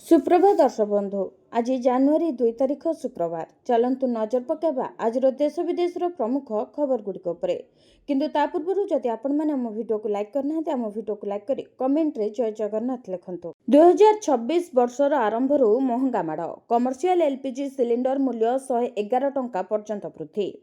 सुप्रभात दर्शक बंधु। आज जनवरी 2 तारिख शुक्रवार। चलतु नजर पकाइबा आज देश विदेश प्रमुख खबर गुड़िक उपरे। किंतु ता पूर्व जदि आपण मैंने आम वीडियो को लाइक करना आम वीडियो को लाइक करी कमेंट रे जय जगन्नाथ लिखंतु। 2026 वर्षर आरंभ महंगा माड़ कमर्शियल एलपीजी सिलिंडर मूल्य 111 टंका पर्यंत वृद्धि।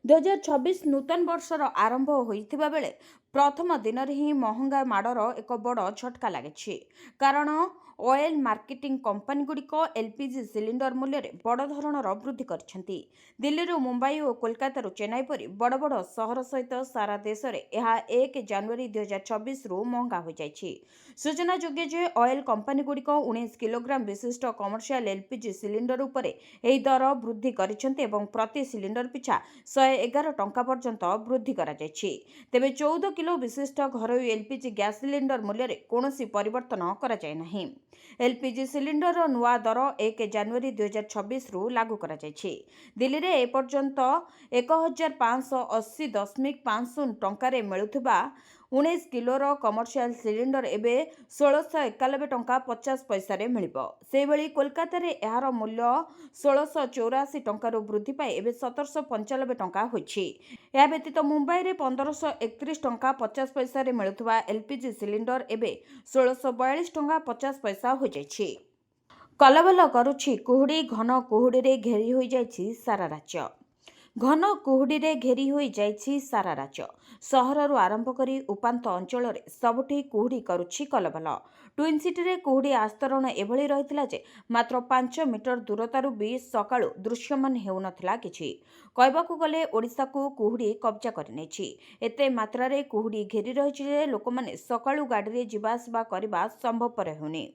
2026 नूतन वर्षर आरंभ होइथिबा बेले प्रथम दिन ही महंगा माड़र एक बड़ झटका लगी। कारण ऑयल मार्केटिंग कंपनी गुड़िक एलपीजी सिलिंडर मूल्य रे बड़ धरणर वृद्धि करछंती। दिल्ली मुंबई और कोलकाता चेन्नई परी बड़ बड़ सहर सहित सारा देश में यह 1 जनवरी 2026 रु महंगा हो जाइछि। सूचना योग्य जे ऑयल कंपनी गुड़िक 19 किलोग्राम विशिष्ट कमर्शियल एलपीजी सिलिंडर उपरे एही दर वृद्धि करिसेंती एवं प्रति सिलिंडर पिछा 111 टंका पर्यंत वृद्धि करा जाइछि। तेबे 14 किलो विशिष्ट घरोई एलपीजी गैस सिलिंडर मूल्य रे कोनोसी परिवर्तन करा जाय नाही। एलपीजी सिलिंडर नुआ दर 1 जनवरी 2026 रु लागू करा जाइछि। दिल्ली रे ए पर्यंत 1580.50 टंका रे मिलुथिबा 19 किलोर कमर्शियल सिलिंडर एबे 1691 टंका 50 पैसा रे मिलिबो। से बेली कोलकाता रे एहार मूल्य 1684 टंका वृद्धि पाई एबे 1795 टंका होइछि। या व्यतीत मुंबई रे 1531 टंका 50 पैसा रे मिलुथिबा एलपीजी सिलिंडर एबे 1642 टंका 50 पैसा हो जाइछि। कलबल करुछि कुहुड़ी। घन कुहुड़ी रे घेरी होई जाइछि सारा राज्य। घन कुहुड़ी रे घेरी होई जाइछि सारा राज्य। सहररु आरंभ करी उपांत अंचल रे सबुठी कुहुड़ी करुछि कलबल। ट्विन सिटी रे कुहुड़ी आस्तरण एभली रहितला जे मात्र 5 मीटर दूरतारु भी सकाळु दृश्यमान हेउनथिला किछि। कहबाकू गले ओडिशा को कुहुड़ी कब्जा करि नेछि। एते मात्रा रे कुहुड़ी घेरी रहिछि जे लोकमाने सकाळु गाड़ी रे जिबा आसबा करबा संभवपर हेउनी।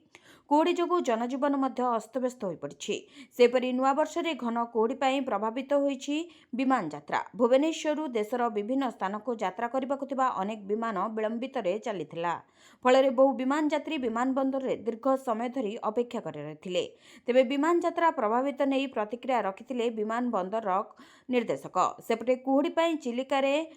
कुहुड़ी जोगु जनजीवन मध्य अस्तव्यस्त हो पड़िछि। सेपरि नुआ वर्ष रे घन कुहुड़ी पाई प्रभावित होइछि विमान यात्रा। भुवनेश्वरु देशर विभिन्न स्थान को यात्रा करबाकु थिबा अनेक विमान विलंबित रे चलिथिला। फଳରେ बहु विमान यात्री विमान बंदर रे दीर्घ समय धरी अपेक्षा करि रहिथिले। तेबे विमान यात्रा प्रभावित नै प्रतिक्रिया रखिथिले विमान बंदर निर्देशक। सेपटे कुहुड़ी पाई चिलिका रे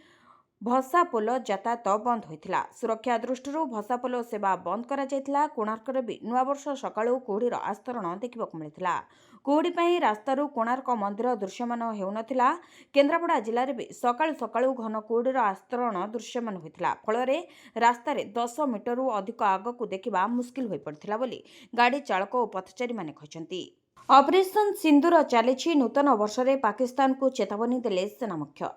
भसापोल यातायात बंद होइथिला। सुरक्षा दृष्टि भसापोल सेवा बंद करा जाइथिला। कोणार्क भी नुआ वर्ष सकाळु कुहुड़ीर आस्तरण देखिबाकु मिलिथिला। कुहुड़ी पाई रास्तारू कोणार्क मंदिर दृश्यमान हेउनथिला। केन्द्रापड़ा जिले में भी सकाळु सकाळु घन कुहुड़ीर आस्तरण दृश्यमान होइथिला। फଳରେ रास्ता रे 10 मीटरु अधिक आगकू देखिबा मुस्किल होई पड़थिला बोली गाड़ी चालक और पथचारी माने कहछंती। ऑपरेशन सिंदूर चलिछि। नूतन वर्ष रे पाकिस्तान को चेतावनी देले सेना मुख्य।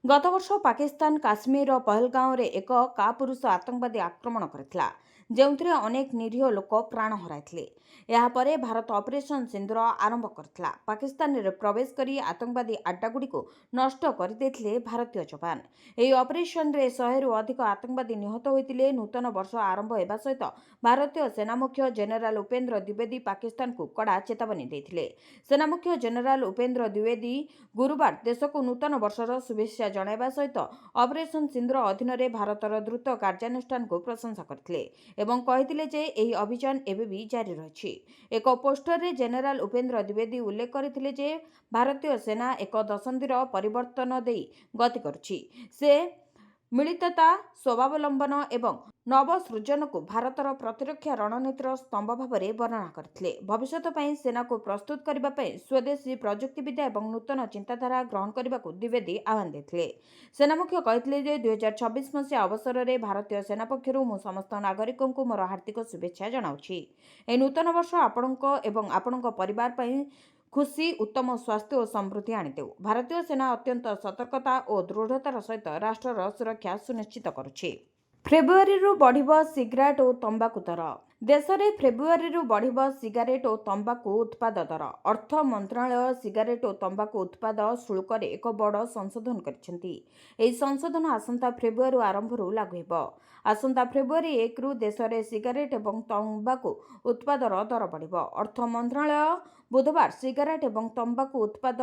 गत वर्ष पाकिस्तान काश्मीर पहलगांव रे एक कापुरुष आतंकवादी आक्रमण करथिला जेउथिरे अनेक निरीह लोक प्राण हराइथिले। या परे भारत ऑपरेशन सिंदूर आरंभ करथिला। पाकिस्तान रे प्रवेश करी आतंकवादी अड्डागुडी को नष्ट कर देथिले भारतीय जवान। एही ऑपरेशन रे 100 रु अधिक आतंकवादी निहत होइतिले। नूतन वर्ष आरंभ हेबा सहित भारतीय सेना मुख्य जनरल उपेंद्र द्विवेदी पाकिस्तान को कड़ा चेतावनी देथिले। सेना मुख्य जनरल उपेंद्र द्विवेदी गुरुवार देश को नूतन वर्षर शुभेच्छा जणाइबा सहित ऑपरेशन सिंदूर अधीन रे भारतर द्रुत कार्यानुष्ठान को प्रशंसा करथिले एवं कहिथिले जे एही अभियान एबे भी जारी रहिछि। एक पोस्टर रे जनरल उपेंद्र द्विवेदी उल्लेख करथिले जे भारतीय सेना एक दशंधिर परिवर्तन देई गति करुछि। से मिलितता स्वावलंबन एवं नवसृजन को भारतर प्रतिरक्षा रणनीतिर स्तंभ भाव में वर्णना करथिले। भविष्यत पई सेना को प्रस्तुत करबा पई स्वदेशी प्रजुक्तिविद्या एवं नूतन चिंताधारा ग्रहण करबा को द्विवेदी आह्वान देथिले। सेना मुख्य कहथिले जे 2026 मसीहा अवसर में भारतीय सेना पक्षरु मु समस्त नागरिकों को मोर हार्दिक शुभेच्छा जणाउछि। ए नूतन वर्ष आपणको एवं आपणको परिवार पई खुशी उत्तम स्वास्थ्य और समृद्धि आनिदेउ। भारतीय सेना अत्यंत सतर्कता और दृढ़तार सहित राष्ट्रर सुरक्षा सुनिश्चित करुछि। फेब्रुआरी बढ़िबो सिगरेट और तंबाकू दर। देश में फेब्रुआरी बढ़िबो सिगारेट और तंबाकू उत्पाद दर। अर्थ मंत्रालय सिगारेट और तंबाकू उत्पाद शुल्क रे एक बड़ संशोधन करिसेंती। एही संशोधन आसंता फेब्रुआरी आरंभ लागू हेबो। आसंता फेब्रुआरी 1 रु देश में सिगारेट और तंबाकू उत्पादर दर बढ़िबो। अर्थ मंत्रालय बुधवार सिगारेट और तंबाकू उत्पाद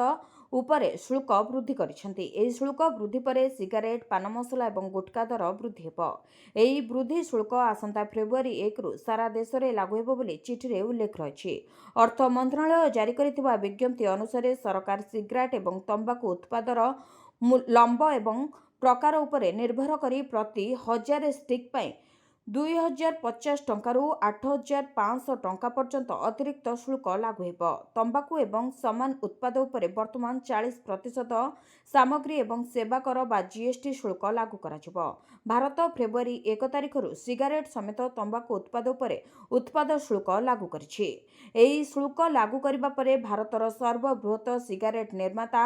उपरे शुल्क वृद्धि करिसेंती। एही शुल्क वृद्धि परे सिगारेट पान मसला और गुटखा दर वृद्धि हेबो। एही वृद्धि शुल्क आसंता फेब्रुआरी 1 रु सारा देश में लागू हेबो बोली चिठी रे उल्लेख रहिछि। अर्थ मंत्रालय जारी करिथिबा विज्ञप्ति अनुसार सरकार सिगारेट और तंबाकू उत्पादर लंब और प्रकार उपरे निर्भर करी प्रति 1000 स्टिक पई 2050 ଟଙ୍କାରୁ 8500 ଟଙ୍କା ପର୍ଯ୍ୟନ୍ତ ଅତିରିକ୍ତ ଶୁଳ୍କ ଲାଗୁ ହେବ। ତମ୍ବାକୁ ଏବଂ ସମାନ ଉତ୍ପାଦ ଉପରେ ବର୍ତ୍ତମାନ 40% ସାମଗ୍ରୀ ଏବଂ ସେବା କର ବା GST ଶୁଳ୍କ ଲାଗୁ କରାଯିବ। ଭାରତ ଫେବୃଆରୀ 1 ତାରିଖରୁ ସିଗାରେଟ୍ ସମେତ ତମ୍ବାକୁ ଉତ୍ପାଦ ଉପରେ ଉତ୍ପାଦ ଶୁଳ୍କ ଲାଗୁ କରିଛି। ଏହି ଶୁଳ୍କ ଲାଗୁ କରିବା ପରେ ଭାରତର ସର୍ବବୃହତ ସିଗାରେଟ୍ ନିର୍ମାତା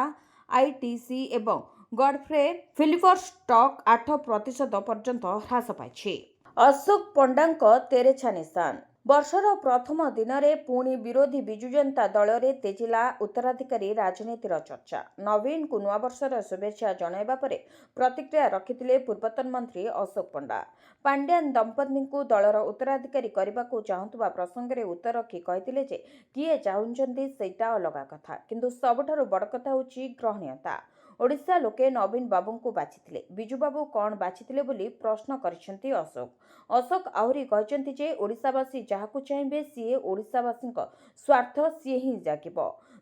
ITC ଏବଂ ଗଡ୍ଫ୍ରେ ଫିଲିପ୍ସ ଷ୍ଟକ୍ 8% ପର୍ଯ୍ୟନ୍ତ ହ୍ରାସ ପାଇଛି। ଅଶୋକ ପଣ୍ଡାଙ୍କ ତେରେଛା ନିଶାନ। ବର୍ଷର ପ୍ରଥମ ଦିନରେ ପୁଣି ବିରୋଧୀ ବିଜୁ ଜନତା ଦଳରେ ତେଜିଲା ଉତ୍ତରାଧିକାରୀ ରାଜନୀତିର ଚର୍ଚ୍ଚା। ନବୀନଙ୍କୁ ନୂଆବର୍ଷର ଶୁଭେଚ୍ଛା ଜଣାଇବା ପରେ ପ୍ରତିକ୍ରିୟା ରଖିଥିଲେ ପୂର୍ବତନ ମନ୍ତ୍ରୀ ଅଶୋକ ପଣ୍ଡା। ପାଣ୍ଡିଆନ ଦମ୍ପତିଙ୍କୁ ଦଳର ଉତ୍ତରାଧିକାରୀ କରିବାକୁ ଚାହୁଁଥିବା ପ୍ରସଙ୍ଗରେ ଉତ୍ତର ରଖି କହିଥିଲେ ଯେ କିଏ ଚାହୁଁଛନ୍ତି ସେଇଟା ଅଲଗା କଥା, କିନ୍ତୁ ସବୁଠାରୁ ବଡ଼ କଥା ହେଉଛି ଗ୍ରହଣୀୟତା। ଓଡ଼ିଶା ଲୋକେ ନବୀନ ବାବୁଙ୍କୁ ବାଛିଥିଲେ, ବିଜୁବାବୁ କ'ଣ ବାଛିଥିଲେ ବୋଲି ପ୍ରଶ୍ନ କରିଛନ୍ତି ଅଶୋକ। ଅଶୋକ ଆହୁରି କହିଛନ୍ତି ଯେ ଓଡ଼ିଶାବାସୀ ଯାହାକୁ ଚାହିଁବେ ସିଏ ଓଡ଼ିଶାବାସୀଙ୍କ ସ୍ୱାର୍ଥ ସିଏ ହିଁ ଜାଗିବ।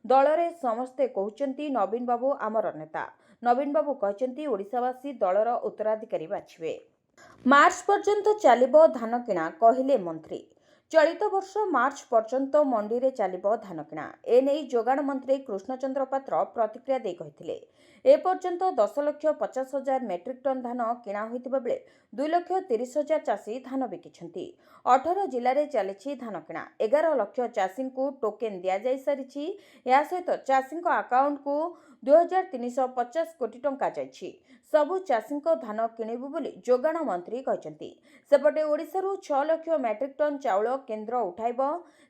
ଦଳରେ ସମସ୍ତେ କହୁଛନ୍ତି ନବୀନ ବାବୁ ଆମର ନେତା। ନବୀନ ବାବୁ କହିଛନ୍ତି ଓଡ଼ିଶାବାସୀ ଦଳର ଉତ୍ତରାଧିକାରୀ ବାଛିବେ। ମାର୍ଚ୍ଚ ପର୍ଯ୍ୟନ୍ତ ଚାଲିବ ଧାନ କିଣା, କହିଲେ ମନ୍ତ୍ରୀ। ଚଳିତ ବର୍ଷ ମାର୍ଚ୍ଚ ପର୍ଯ୍ୟନ୍ତ ମଣ୍ଡିରେ ଚାଲିବ ଧାନ କିଣା। ଏନେଇ ଯୋଗାଣ ମନ୍ତ୍ରୀ କୃଷ୍ଣଚନ୍ଦ୍ର ପାତ୍ର ପ୍ରତିକ୍ରିୟା ଦେଇ କହିଥିଲେ, ଏପର୍ଯ୍ୟନ୍ତ 10,50,000 ମେଟ୍ରିକ୍ ଟନ୍ ଧାନ କିଣା ହୋଇଥିବା ବେଳେ 2,30,000 ଚାଷୀ ଧାନ ବିକିଛନ୍ତି। 18 ଜିଲ୍ଲାରେ ଚାଲିଛି ଧାନ କିଣା। 11 ଲକ୍ଷ ଚାଷୀଙ୍କୁ ଟୋକେନ୍ ଦିଆଯାଇସାରିଛି। ଏହା ସହିତ ଚାଷୀଙ୍କ ଆକାଉଣ୍ଟକୁ 2,350 କୋଟି ଟଙ୍କା ଯାଇଛି। ସବୁ ଚାଷୀଙ୍କ ଧାନ କିଣିବୁ ବୋଲି ଯୋଗାଣ ମନ୍ତ୍ରୀ କହିଛନ୍ତି। ସେପଟେ ଓଡ଼ିଶାରୁ 6 ଲକ୍ଷ ମେଟ୍ରିକ୍ ଟନ୍ ଚାଉଳ କେନ୍ଦ୍ର ଉଠାଇବ।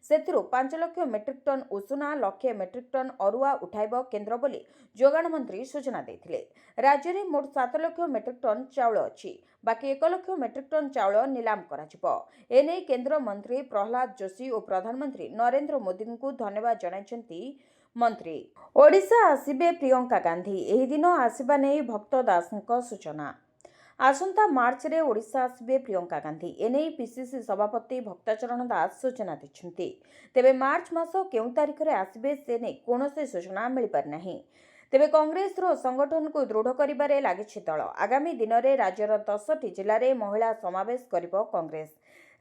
ସେଥିରୁ 5 ଲକ୍ଷ ମେଟ୍ରିକ୍ ଟନ୍ ଉଷୁନା, 1,00,000 ମେଟ୍ରିକ୍ ଟନ୍ ଅରୁଆ ଉଠାଇବ କେନ୍ଦ୍ର ବୋଲି ଯୋଗାଣ ମନ୍ତ୍ରୀ ସୂଚନା ଦେଇଥିଲେ। ରାଜ୍ୟରେ ମୋଟ 7 ଲକ୍ଷ ମେଟ୍ରିକ୍ ଟନ୍ ଚାଉଳ ଅଛି। ବାକି 1 ଲକ୍ଷ ମେଟ୍ରିକ୍ ଟନ୍ ଚାଉଳ ନିଲାମ କରାଯିବ। ଏନେଇ କେନ୍ଦ୍ରମନ୍ତ୍ରୀ ପ୍ରହ୍ଲାଦ ଯୋଶୀ ଓ ପ୍ରଧାନମନ୍ତ୍ରୀ ନରେନ୍ଦ୍ର ମୋଦିଙ୍କୁ ଧନ୍ୟବାଦ ଜଣାଇଛନ୍ତି ମନ୍ତ୍ରୀ। ଓଡ଼ିଶା ଆସିବେ ପ୍ରିୟଙ୍କା ଗାନ୍ଧୀ, ଏହି ଦିନ ଆସିବା ନେଇ ଭକ୍ତ ଦାସଙ୍କ ସୂଚନା। ଆସନ୍ତା ମାର୍ଚ୍ଚରେ ଓଡ଼ିଶା ଆସିବେ ପ୍ରିୟଙ୍କା ଗାନ୍ଧୀ। ଏନେଇ PCC ସଭାପତି ଭକ୍ତଚରଣ ଦାସ ସୂଚନା ଦେଇଛନ୍ତି। ତେବେ ମାର୍ଚ୍ଚ ମାସ କେଉଁ ତାରିଖରେ ଆସିବେ ସେ ନେଇ କୌଣସି ସୂଚନା ମିଳିପାରିନାହିଁ। ତେବେ କଂଗ୍ରେସର ସଂଗଠନକୁ ଦୃଢ଼ କରିବାରେ ଲାଗିଛି ଦଳ। ଆଗାମୀ ଦିନରେ ରାଜ୍ୟର 10ଟି ଜିଲ୍ଲାରେ ମହିଳା ସମାବେଶ କରିବ କଂଗ୍ରେସ।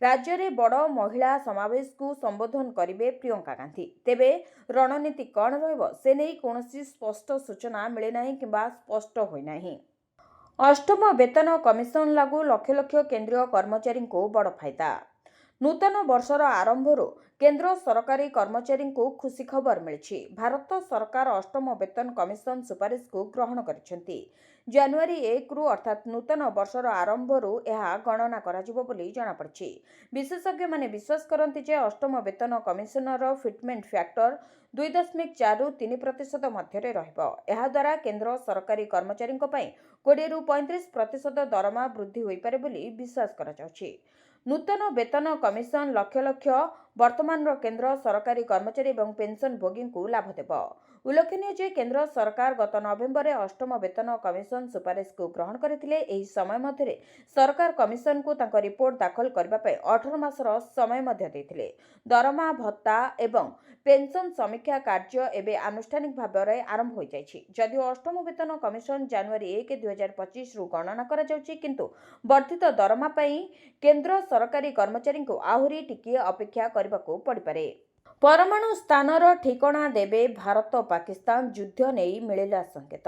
ରାଜ୍ୟରେ ବଡ଼ ମହିଳା ସମାବେଶକୁ ସମ୍ବୋଧନ କରିବେ ପ୍ରିୟଙ୍କା ଗାନ୍ଧୀ। ତେବେ ରଣନୀତି କ'ଣ ରହିବ ସେ ନେଇ କୌଣସି ସ୍ପଷ୍ଟ ସୂଚନା ମିଳିନାହିଁ କିମ୍ବା ସ୍ପଷ୍ଟ ହୋଇନାହିଁ। ଅଷ୍ଟମ ବେତନ କମିଶନ ଲାଗୁ, ଲକ୍ଷ ଲକ୍ଷ କେନ୍ଦ୍ରୀୟ କର୍ମଚାରୀଙ୍କୁ ବଡ଼ ଫାଇଦା। ନୂତନ ବର୍ଷର ଆରମ୍ଭରୁ କେନ୍ଦ୍ର ସରକାରୀ କର୍ମଚାରୀଙ୍କୁ ଖୁସି ଖବର ମିଳିଛି। ଭାରତ ସରକାର ଅଷ୍ଟମ ବେତନ କମିଶନ ସୁପାରିଶକୁ ଗ୍ରହଣ କରିଛନ୍ତି। ଜାନୁଆରୀ 1ରୁ ଅର୍ଥାତ୍ ନୂତନ ବର୍ଷର ଆରମ୍ଭରୁ ଏହା ଗଣନା କରାଯିବ ବୋଲି ଜଣାପଡ଼ିଛି। ବିଶେଷଜ୍ଞମାନେ ବିଶ୍ୱାସ କରନ୍ତି ଯେ ଅଷ୍ଟମ ବେତନ କମିଶନର ଫିଟମେଣ୍ଟ ଫ୍ୟାକ୍ଟର 2.4ରୁ 3% ମଧ୍ୟରେ ରହିବ। ଏହାଦ୍ୱାରା କେନ୍ଦ୍ର ସରକାରୀ କର୍ମଚାରୀଙ୍କ ପାଇଁ 20ରୁ 35% ଦରମା ବୃଦ୍ଧି ହୋଇପାରେ ବୋଲି ବିଶ୍ୱାସ କରାଯାଉଛି। ନୂତନ ବେତନ କମିଶନ ଲକ୍ଷ ଲକ୍ଷ ବର୍ତ୍ତମାନର କେନ୍ଦ୍ର ସରକାରୀ କର୍ମଚାରୀ ଏବଂ ପେନ୍ସନଭୋଗୀଙ୍କୁ ଲାଭ ଦେବ। ଉଲ୍ଲେଖନୀୟ ଯେ କେନ୍ଦ୍ର ସରକାର ଗତ ନଭେମ୍ବରରେ ଅଷ୍ଟମ ବେତନ କମିଶନ ସୁପାରିଶକୁ ଗ୍ରହଣ କରିଥିଲେ। ଏହି ସମୟ ମଧ୍ୟରେ ସରକାର କମିଶନକୁ ତାଙ୍କ ରିପୋର୍ଟ ଦାଖଲ କରିବା ପାଇଁ 18 ମାସର ସମୟ ମଧ୍ୟ ଦେଇଥିଲେ। ଦରମା, ଭତ୍ତା ଏବଂ ପେନ୍ସନ ସମୀକ୍ଷା କାର୍ଯ୍ୟ ଏବେ ଆନୁଷ୍ଠାନିକ ଭାବରେ ଆରମ୍ଭ ହୋଇଯାଇଛି। ଯଦିଓ ଅଷ୍ଟମ ବେତନ କମିଶନ ଜାନୁଆରୀ 1, 2025ରୁ ଗଣନା କରାଯାଉଛି, କିନ୍ତୁ ବର୍ଦ୍ଧିତ ଦରମା ପାଇଁ କେନ୍ଦ୍ର ସରକାରୀ କର୍ମଚାରୀଙ୍କୁ ଆହୁରି ଟିକିଏ ଅପେକ୍ଷା କରିବାକୁ ପଡ଼ିପାରେ। ପରମାଣୁ ସ୍ଥାନର ଠିକଣା ଦେବେ ଭାରତ ପାକିସ୍ତାନ, ଯୁଦ୍ଧ ନେଇ ମିଳିଲା ସଙ୍କେତ।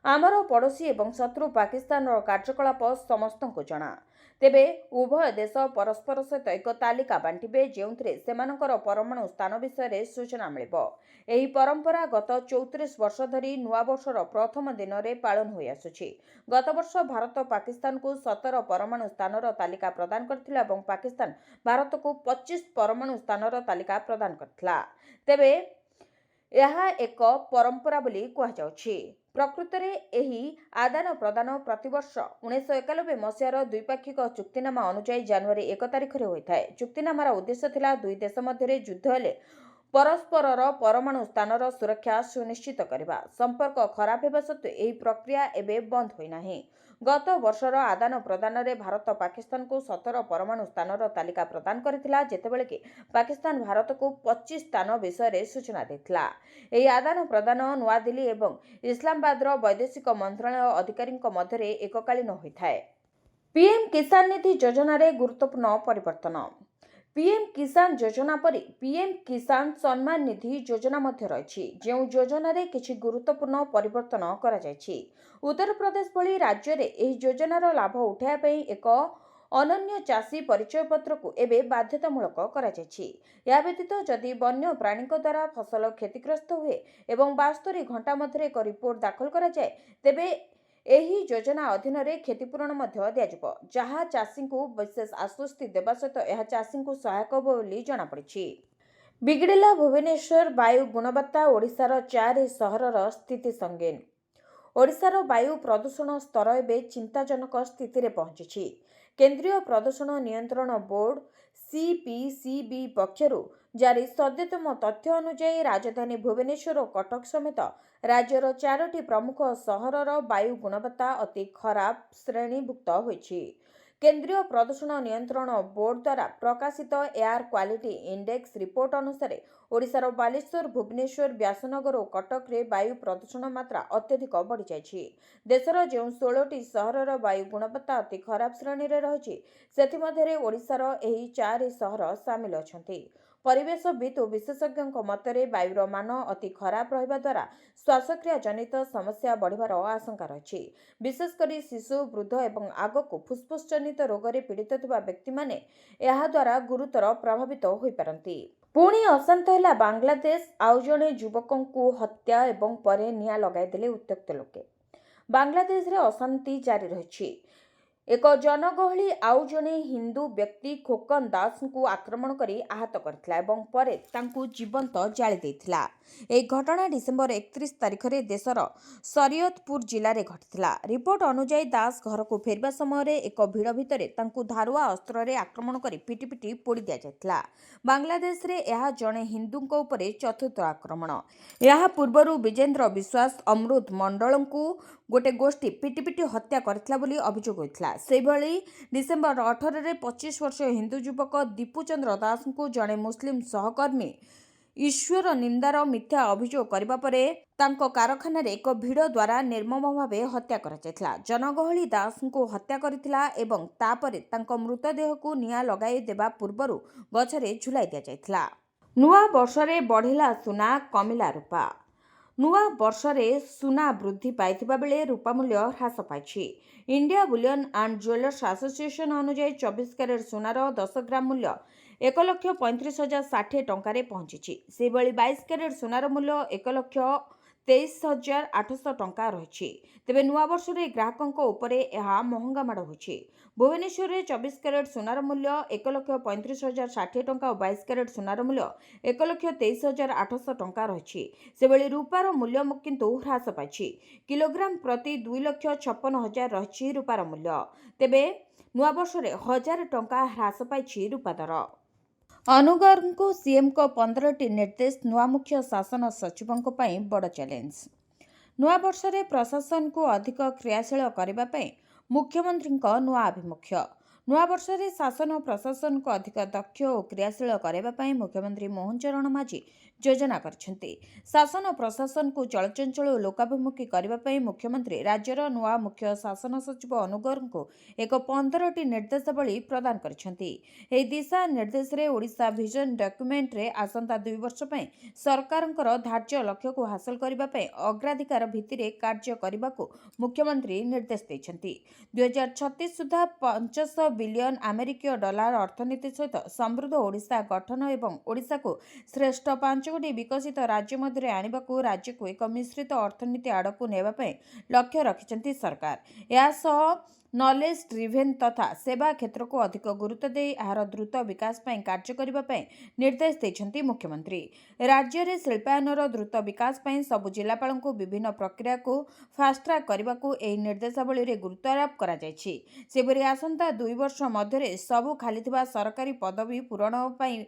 ଆମର ପଡ଼ୋଶୀ ଏବଂ ଶତ୍ରୁ ପାକିସ୍ତାନର କାର୍ଯ୍ୟକଳାପ ସମସ୍ତଙ୍କୁ ଜଣା। ତେବେ ଉଭୟ ଦେଶ ପରସ୍ପର ସହିତ ଏକ ତାଲିକା ବାଣ୍ଟିବେ ଯେଉଁଥିରେ ସେମାନଙ୍କର ପରମାଣୁ ସ୍ଥାନ ବିଷୟରେ ସୂଚନା ମିଳିବ। ଏହି ପରମ୍ପରା ଗତ 34 ବର୍ଷ ଧରି ନୂଆବର୍ଷର ପ୍ରଥମ ଦିନରେ ପାଳନ ହୋଇଆସୁଛି। ଗତବର୍ଷ ଭାରତ ପାକିସ୍ତାନକୁ 17 ପରମାଣୁ ସ୍ଥାନର ତାଲିକା ପ୍ରଦାନ କରିଥିଲା ଏବଂ ପାକିସ୍ତାନ ଭାରତକୁ 25 ପରମାଣୁ ସ୍ଥାନର ତାଲିକା ପ୍ରଦାନ କରିଥିଲା। ତେବେ ଏହା ଏକ ପରମ୍ପରା ବୋଲି କୁହାଯାଉଛି। ପ୍ରକୃତରେ ଏହି ଆଦାନ ପ୍ରଦାନ ପ୍ରତିବର୍ଷ 1991 ମସିହାର ଦ୍ୱିପାକ୍ଷିକ ଚୁକ୍ତିନାମା ଅନୁଯାୟୀ ଜାନୁଆରୀ 1 ତାରିଖରେ ହୋଇଥାଏ। ଚୁକ୍ତିନାମାର ଉଦ୍ଦେଶ୍ୟ ଥିଲା ଦୁଇ ଦେଶ ମଧ୍ୟରେ ଯୁଦ୍ଧ ହେଲେ ପରସ୍ପରର ପରମାଣୁ ସ୍ଥାନର ସୁରକ୍ଷା ସୁନିଶ୍ଚିତ କରିବା। ସମ୍ପର୍କ ଖରାପ ହେବା ସତ୍ତ୍ୱେ ଏହି ପ୍ରକ୍ରିୟା ଏବେ ବନ୍ଦ ହୋଇନାହିଁ। ଗତ ବର୍ଷର ଆଦାନ ପ୍ରଦାନରେ ଭାରତ ପାକିସ୍ତାନକୁ 17 ପରମାଣୁ ସ୍ଥାନର ତାଲିକା ପ୍ରଦାନ କରିଥିଲା, ଯେତେବେଳେ କି ପାକିସ୍ତାନ ଭାରତକୁ 25 ସ୍ଥାନ ବିଷୟରେ ସୂଚନା ଦେଇଥିଲା। ଏହି ଆଦାନ ପ୍ରଦାନ ନୂଆଦିଲ୍ଲୀ ଏବଂ ଇସଲାମାବାଦର ବୈଦେଶିକ ମନ୍ତ୍ରଣାଳୟ ଅଧିକାରୀଙ୍କ ମଧ୍ୟରେ ଏକକାଳୀନ ହୋଇଥାଏ। पीएम किसान निधि योजन गुरुत्वपूर्ण परिवर्तन। पीएम किसान योजना परि पीएम किसान सम्मान निधि योजना मध्य रही जो योजन किसी गुरुत्वपूर्ण परिवर्तन करा जायछि। उत्तर प्रदेश भली राज्य में यह योजनार लाभ उठाइबा एक अनन्य चाषी परिचय पत्र को एबे बाध्यतामूलक करा जायछि। या व्यतीत जदि वन्य प्राणी द्वारा फसल क्षतिग्रस्त हुए एवं 72 घंटा मध्य एक रिपोर्ट दाखल करा जाए तेबे ଏହି ଯୋଜନା ଅଧୀନରେ କ୍ଷତିପୂରଣ ମଧ୍ୟ ଦିଆଯିବ, ଯାହା ଚାଷୀଙ୍କୁ ବିଶେଷ ଆଶ୍ୱସ୍ତି ଦେବା ସହିତ ଏହା ଚାଷୀଙ୍କୁ ସହାୟକ ହେବ ବୋଲି ଜଣାପଡ଼ିଛି। ବିଗିଡ଼ିଲା ଭୁବନେଶ୍ୱର ବାୟୁ ଗୁଣବତ୍ତା, ଓଡ଼ିଶାର 4 ସହରର ସ୍ଥିତି ସଙ୍ଗୀନ। ଓଡ଼ିଶାର ବାୟୁ ପ୍ରଦୂଷଣ ସ୍ତର ଏବେ ଚିନ୍ତାଜନକ ସ୍ଥିତିରେ ପହଞ୍ଚିଛି। କେନ୍ଦ୍ରୀୟ ପ୍ରଦୂଷଣ ନିୟନ୍ତ୍ରଣ ବୋର୍ଡ CPCB ପକ୍ଷରୁ ଜାରି ସଦ୍ୟତମ ତଥ୍ୟ ଅନୁଯାୟୀ ରାଜଧାନୀ ଭୁବନେଶ୍ୱର ଓ କଟକ ସମେତ ରାଜ୍ୟର 4ଟି ପ୍ରମୁଖ ସହରର ବାୟୁ ଗୁଣବତ୍ତା ଅତି ଖରାପ ଶ୍ରେଣୀଭୁକ୍ତ ହୋଇଛି। କେନ୍ଦ୍ରୀୟ ପ୍ରଦୂଷଣ ନିୟନ୍ତ୍ରଣ ବୋର୍ଡ ଦ୍ୱାରା ପ୍ରକାଶିତ ଏୟାର କ୍ୱାଲିଟି ଇଣ୍ଡେକ୍ସ ରିପୋର୍ଟ ଅନୁସାରେ ଓଡ଼ିଶାର ବାଲେଶ୍ୱର, ଭୁବନେଶ୍ୱର, ବ୍ୟାସନଗର ଓ କଟକରେ ବାୟୁ ପ୍ରଦୂଷଣ ମାତ୍ରା ଅତ୍ୟଧିକ ବଢ଼ିଯାଇଛି। ଦେଶର ଯେଉଁ 16ଟି ସହରର ବାୟୁ ଗୁଣବତ୍ତା ଅତି ଖରାପ ଶ୍ରେଣୀରେ ରହିଛି ସେଥିମଧ୍ୟରେ ଓଡ଼ିଶାର ଏହି 4 ସହର ସାମିଲ ଅଛନ୍ତି। ପରିବେଶବିତ୍ ଓ ବିଶେଷଜ୍ଞଙ୍କ ମତରେ ବାୟୁର ମାନ ଅତି ଖରାପ ରହିବା ଦ୍ୱାରା ଶ୍ୱାସକ୍ରିୟା ଜନିତ ସମସ୍ୟା ବଢ଼ିବାର ଆଶଙ୍କା ରହିଛି। ବିଶେଷକରି ଶିଶୁ, ବୃଦ୍ଧ ଏବଂ ଆଗକୁ ଫୁସ୍ଫୁସ୍ ଜନିତ ରୋଗରେ ପୀଡ଼ିତ ଥିବା ବ୍ୟକ୍ତିମାନେ ଏହାଦ୍ୱାରା ଗୁରୁତର ପ୍ରଭାବିତ ହୋଇପାରନ୍ତି। ପୁଣି ଅଶାନ୍ତ ହେଲା ବାଂଲାଦେଶ। ଆଉ ଜଣେ ଯୁବକଙ୍କୁ ହତ୍ୟା ଏବଂ ପରେ ନିଆଁ ଲଗାଇଦେଲେ ଉତ୍ତ୍ୟକ୍ତ ଲୋକେ। ବାଂଲାଦେଶରେ ଅଶାନ୍ତି ଜାରି ରହିଛି। ଏକ ଜନଗହଳି ଆଉ ଜଣେ ହିନ୍ଦୁ ବ୍ୟକ୍ତି ଖୋକନ ଦାସଙ୍କୁ ଆକ୍ରମଣ କରି ଆହତ କରିଥିଲା ଏବଂ ପରେ ତାଙ୍କୁ ଜୀବନ୍ତ ଜାଳି ଦେଇଥିଲା। ଏହି ଘଟଣା ଡିସେମ୍ବର 31 ତାରିଖରେ ଦେଶର ଶରିୟତପୁର ଜିଲ୍ଲାରେ ଘଟିଥିଲା। ରିପୋର୍ଟ ଅନୁଯାୟୀ ଦାସ ଘରକୁ ଫେରିବା ସମୟରେ ଏକ ଭିଡ଼ ଭିତରେ ତାଙ୍କୁ ଧାରୁଆ ଅସ୍ତ୍ରରେ ଆକ୍ରମଣ କରି ପିଟି ପିଟି ପୋଡ଼ି ଦିଆଯାଇଥିଲା। ବାଂଲାଦେଶରେ ଏହା ଜଣେ ହିନ୍ଦୁଙ୍କ ଉପରେ ଚତୁର୍ଥ ଆକ୍ରମଣ। ଏହା ପୂର୍ବରୁ ବିଜେନ୍ଦ୍ର ବିଶ୍ୱାସ, ଅମୃତ ମଣ୍ଡଳଙ୍କୁ ଗୋଟିଏ ଗୋଷ୍ଠୀ ପିଟି ପିଟି ହତ୍ୟା କରିଥିଲା ବୋଲି ଅଭିଯୋଗ ହୋଇଥିଲା। ସେହିଭଳି ଡିସେମ୍ବର 18ରେ 25 ବର୍ଷୀୟ ହିନ୍ଦୁ ଯୁବକ ଦୀପୁ ଚନ୍ଦ୍ର ଦାସଙ୍କୁ ଜଣେ ମୁସଲିମ ସହକର୍ମୀ ଈଶ୍ୱର ନିନ୍ଦାର ମିଥ୍ୟା ଅଭିଯୋଗ କରିବା ପରେ ତାଙ୍କ କାରଖାନାରେ ଏକ ଭିଡ଼ ଦ୍ୱାରା ନିର୍ମମ ଭାବେ ହତ୍ୟା କରାଯାଇଥିଲା। ଜନଗହଳି ଦାସଙ୍କୁ ହତ୍ୟା କରିଥିଲା ଏବଂ ତାପରେ ତାଙ୍କ ମୃତଦେହକୁ ନିଆଁ ଲଗାଇ ଦେବା ପୂର୍ବରୁ ଗଛରେ ଝୁଲାଇ ଦିଆଯାଇଥିଲା। ନୂଆ ବର୍ଷରେ ବଢ଼ିଲା ସୁନା, କମିଲା ରୂପା। ନୂଆ ବର୍ଷରେ ସୁନା ବୃଦ୍ଧି ପାଇଥିବା ବେଳେ ରୂପା ମୂଲ୍ୟ ହ୍ରାସ ପାଇଛି। India bullion and jewellers association ଅନୁଯାୟୀ 24 କ୍ୟାରେଟ ସୁନାର 10 ଗ୍ରାମ ମୂଲ୍ୟ 1,35,060 ଟଙ୍କାରେ ପହଞ୍ଚିଛି। ସେହିଭଳି 22 କ୍ୟାରେଟ ସୁନାର ମୂଲ୍ୟ 1,23,800 ଟଙ୍କା ରହିଛି। ତେବେ ନୂଆବର୍ଷରେ ଗ୍ରାହକଙ୍କ ଉପରେ ଏହା ମହଙ୍ଗା ମାଡ଼ ହୋଇଛି। ଭୁବନେଶ୍ୱରରେ 24 କ୍ୟାରେଟ ସୁନାର ମୂଲ୍ୟ 1,35,060 ଟଙ୍କା ଓ 22 କ୍ୟାରେଟ ସୁନାର ମୂଲ୍ୟ 1,23,800 ଟଙ୍କା ରହିଛି। ସେଭଳି ରୂପାର ମୂଲ୍ୟ କିନ୍ତୁ ହ୍ରାସ ପାଇଛି। କିଲୋଗ୍ରାମ ପ୍ରତି 2,56,000 ରହିଛି ରୂପାର ମୂଲ୍ୟ। ତେବେ ନୂଆବର୍ଷରେ 1,000 ଟଙ୍କା ହ୍ରାସ ପାଇଛି ରୂପା ଦର। ଅନୁଗରଙ୍କୁ ସିଏମଙ୍କ 15ଟି ନିର୍ଦ୍ଦେଶ ନୂଆ ମୁଖ୍ୟ ଶାସନ ସଚିବଙ୍କ ପାଇଁ ବଡ଼ ଚ୍ୟାଲେଞ୍ଜ। ନୂଆବର୍ଷରେ ପ୍ରଶାସନକୁ ଅଧିକ କ୍ରିୟାଶୀଳ କରିବା ପାଇଁ ମୁଖ୍ୟମନ୍ତ୍ରୀଙ୍କ ନୂଆ ଆଭିମୁଖ୍ୟ। ନୂଆବର୍ଷରେ ଶାସନ ଓ ପ୍ରଶାସନକୁ ଅଧିକ ଦକ୍ଷ ଓ କ୍ରିୟାଶୀଳ କରାଇବା ପାଇଁ ମୁଖ୍ୟମନ୍ତ୍ରୀ ମୋହନ ଚରଣ ମାଝୀ ଯୋଜନା କରିଛନ୍ତି। ଶାସନ ଓ ପ୍ରଶାସନକୁ ଚଳଚଞ୍ଚଳ ଓ ଲୋକାଭିମୁଖୀ କରିବା ପାଇଁ ମୁଖ୍ୟମନ୍ତ୍ରୀ ରାଜ୍ୟର ନୂଆ ମୁଖ୍ୟ ଶାସନ ସଚିବ ଅନୁଗରଙ୍କୁ ଏକ 15ଟି ନିର୍ଦ୍ଦେଶାବଳୀ ପ୍ରଦାନ କରିଛନ୍ତି। ଏହି ଦିଶା ନିର୍ଦ୍ଦେଶରେ ଓଡ଼ିଶା ଭିଜନ ଡକ୍ୟୁମେଣ୍ଟରେ ଆସନ୍ତା 2 ବର୍ଷ ପାଇଁ ସରକାରଙ୍କର ଧାର୍ଯ୍ୟ ଲକ୍ଷ୍ୟକୁ ହାସଲ କରିବା ପାଇଁ ଅଗ୍ରାଧିକାର ଭିତ୍ତିରେ କାର୍ଯ୍ୟ କରିବାକୁ ମୁଖ୍ୟମନ୍ତ୍ରୀ ନିର୍ଦ୍ଦେଶ ଦେଇଛନ୍ତି। 2036 ସୁଦ୍ଧା 500 ବିଲିୟନ ଆମେରିକୀୟ ଡଲାର ଅର୍ଥନୀତି ସହିତ ସମୃଦ୍ଧ ଓଡ଼ିଶା ଗଠନ ଏବଂ ଓଡ଼ିଶାକୁ ଶ୍ରେଷ୍ଠ 5ଗୋଟି ବିକଶିତ ରାଜ୍ୟ ମଧ୍ୟରେ ଆଣିବାକୁ ରାଜ୍ୟକୁ ଏକ ମିଶ୍ରିତ ଅର୍ଥନୀତି ଆଡ଼କୁ ନେବା ପାଇଁ ଲକ୍ଷ୍ୟ ରଖିଛନ୍ତି ସରକାର। ଏହାସହ ନଲେଜ ଡ୍ରିଭେନ୍ ତଥା ସେବା କ୍ଷେତ୍ରକୁ ଅଧିକ ଗୁରୁତ୍ୱ ଦେଇ ଏହାର ଦ୍ରୁତ ବିକାଶ ପାଇଁ କାର୍ଯ୍ୟ କରିବା ପାଇଁ ନିର୍ଦ୍ଦେଶ ଦେଇଛନ୍ତି ମୁଖ୍ୟମନ୍ତ୍ରୀ। ରାଜ୍ୟରେ ଶିଳ୍ପାୟନର ଦ୍ରୁତ ବିକାଶ ପାଇଁ ସବୁ ଜିଲ୍ଲାପାଳଙ୍କୁ ବିଭିନ୍ନ ପ୍ରକ୍ରିୟାକୁ ଫାଷ୍ଟଟ୍ରାକ୍ କରିବାକୁ ଏହି ନିର୍ଦ୍ଦେଶାବଳୀରେ ଗୁରୁତ୍ୱାରୋପ କରାଯାଇଛି। ସେପରି ଆସନ୍ତା 2 ବର୍ଷ ମଧ୍ୟରେ ସବୁ ଖାଲିଥିବା ସରକାରୀ ପଦବୀ ପୂରଣ ପାଇଁ